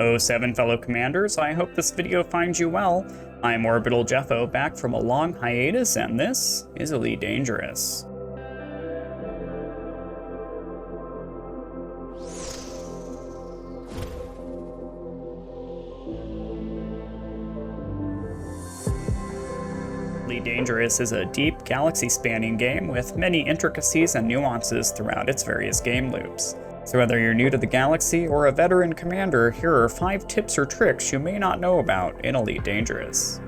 Oh, 7 fellow commanders, I hope this video finds you well. I'm Orbital Jeffo, back from a long hiatus, and this is Elite Dangerous. Elite Dangerous is a deep, galaxy-spanning game with many intricacies and nuances throughout its various game loops. So whether you're new to the galaxy or a veteran commander, here are 5 tips or tricks you may not know about in Elite Dangerous.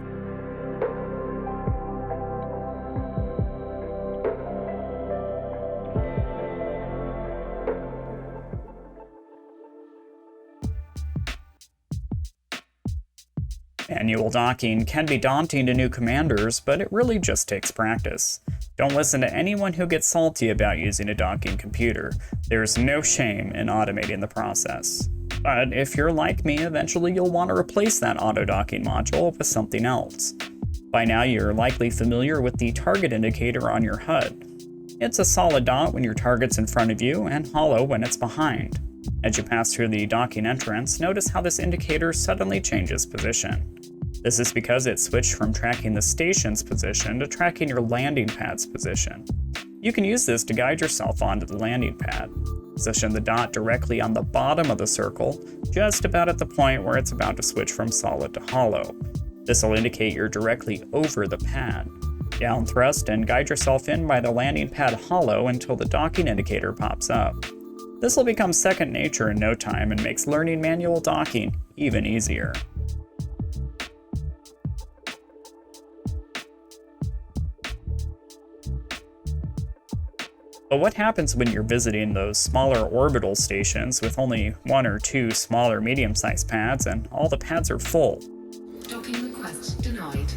Manual docking can be daunting to new commanders, but it really just takes practice. Don't listen to anyone who gets salty about using a docking computer. There's no shame in automating the process. But if you're like me, eventually you'll want to replace that auto-docking module with something else. By now you're likely familiar with the target indicator on your HUD. It's a solid dot when your target's in front of you and hollow when it's behind. As you pass through the docking entrance, notice how this indicator suddenly changes position. This is because it switched from tracking the station's position to tracking your landing pad's position. You can use this to guide yourself onto the landing pad. Position the dot directly on the bottom of the circle, just about at the point where it's about to switch from solid to hollow. This will indicate you're directly over the pad. Down thrust and guide yourself in by the landing pad hollow until the docking indicator pops up. This will become second nature in no time and makes learning manual docking even easier. But what happens when you're visiting those smaller orbital stations with only 1 or 2 smaller medium-sized pads and all the pads are full? Docking request denied.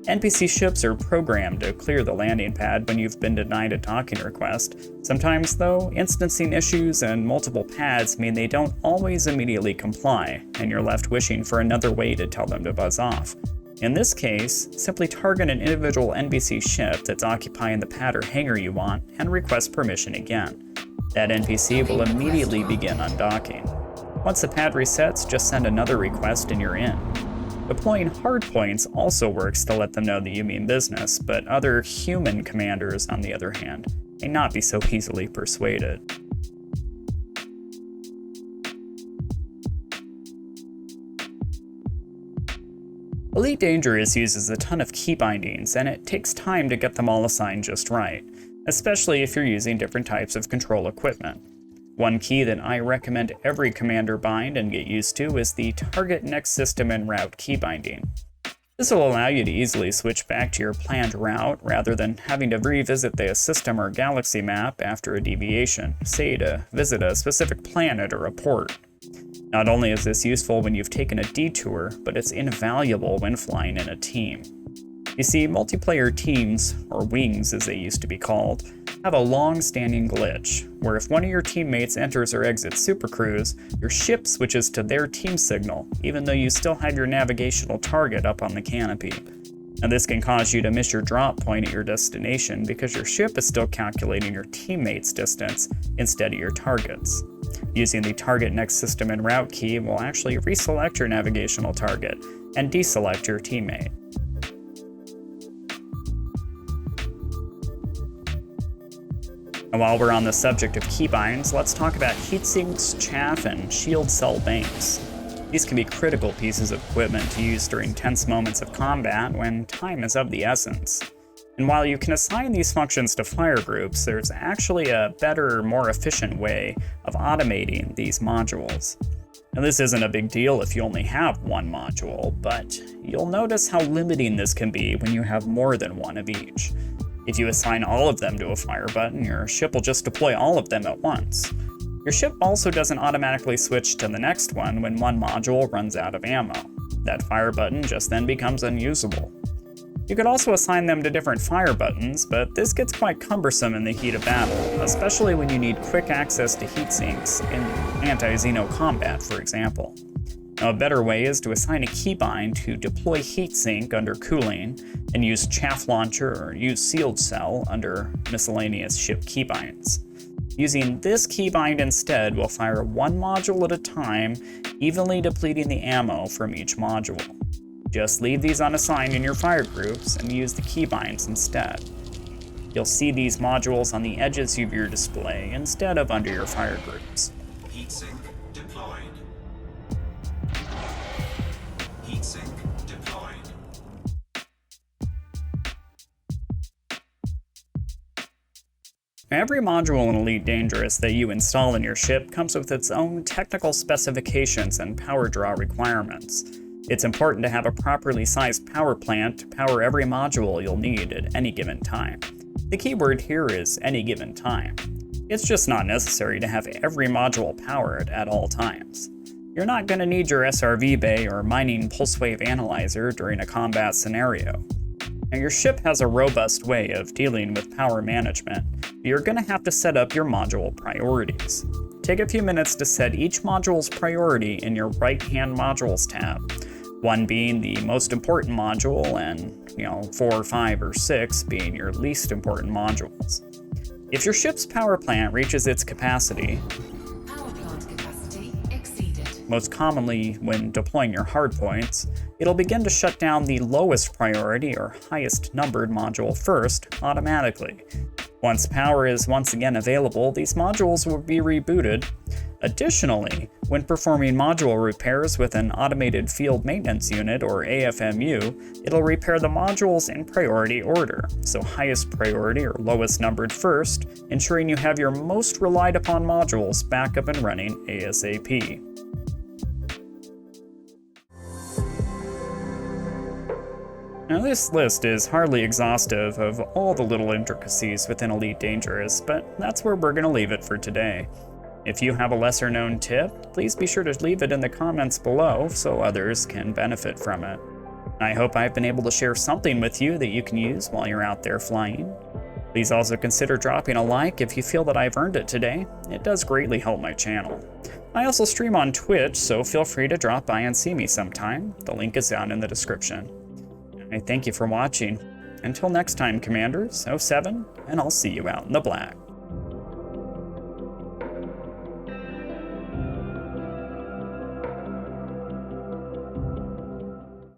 NPC ships are programmed to clear the landing pad when you've been denied a docking request. Sometimes, though, instancing issues and multiple pads mean they don't always immediately comply, and you're left wishing for another way to tell them to buzz off. In this case, simply target an individual NPC ship that's occupying the pad or hangar you want and request permission again. That NPC will immediately begin undocking. Once the pad resets, just send another request and you're in. Deploying hardpoints also works to let them know that you mean business, but other human commanders, on the other hand, may not be so easily persuaded. Elite Dangerous uses a ton of key bindings, and it takes time to get them all assigned just right, especially if you're using different types of control equipment. One key that I recommend every commander bind and get used to is the Target Next System and Route key binding. This will allow you to easily switch back to your planned route rather than having to revisit the system or galaxy map after a deviation, say to visit a specific planet or a port. Not only is this useful when you've taken a detour, but it's invaluable when flying in a team. You see, multiplayer teams, or wings as they used to be called, have a long-standing glitch, where if one of your teammates enters or exits supercruise, your ship switches to their team signal, even though you still have your navigational target up on the canopy. Now this can cause you to miss your drop point at your destination because your ship is still calculating your teammate's distance instead of your target's. Using the Target Next System and Route key will actually reselect your navigational target and deselect your teammate. And while we're on the subject of keybinds, let's talk about heatsinks, chaff, and shield cell banks. These can be critical pieces of equipment to use during tense moments of combat when time is of the essence. And while you can assign these functions to fire groups, there's actually a better, more efficient way of automating these modules. Now this isn't a big deal if you only have one module, but you'll notice how limiting this can be when you have more than one of each. If you assign all of them to a fire button, your ship will just deploy all of them at once. Your ship also doesn't automatically switch to the next one when one module runs out of ammo. That fire button just then becomes unusable. You could also assign them to different fire buttons, but this gets quite cumbersome in the heat of battle, especially when you need quick access to heat sinks in anti-Xeno combat, for example. Now, a better way is to assign a keybind to deploy heatsink under cooling, and use chaff launcher or use sealed cell under miscellaneous ship keybinds. Using this keybind instead will fire one module at a time, evenly depleting the ammo from each module. Just leave these unassigned in your fire groups and use the keybinds instead. You'll see these modules on the edges of your display instead of under your fire groups. Heatsink deployed. Heatsink deployed. Every module in Elite Dangerous that you install in your ship comes with its own technical specifications and power draw requirements. It's important to have a properly sized power plant to power every module you'll need at any given time. The key word here is any given time. It's just not necessary to have every module powered at all times. You're not going to need your SRV bay or mining pulse wave analyzer during a combat scenario. Now, your ship has a robust way of dealing with power management, but you're going to have to set up your module priorities. Take a few minutes to set each module's priority in your right-hand modules tab, one being the most important module and, 4, 5, or 6 being your least important modules. If your ship's power plant reaches its capacity, Power plant capacity exceeded. most commonly when deploying your hardpoints, it'll begin to shut down the lowest priority or highest numbered module first automatically. Once power is once again available, these modules will be rebooted. Additionally, when performing module repairs with an automated field maintenance unit or AFMU, it'll repair the modules in priority order, so highest priority or lowest numbered first, ensuring you have your most relied upon modules back up and running ASAP. Now, this list is hardly exhaustive of all the little intricacies within Elite Dangerous, but that's where we're going to leave it for today. If you have a lesser known tip, please be sure to leave it in the comments below so others can benefit from it. I hope I've been able to share something with you that you can use while you're out there flying. Please also consider dropping a like if you feel that I've earned it today. It does greatly help my channel. I also stream on Twitch, so feel free to drop by and see me sometime. The link is down in the description. I thank you for watching. Until next time, Commanders, 07, and I'll see you out in the black.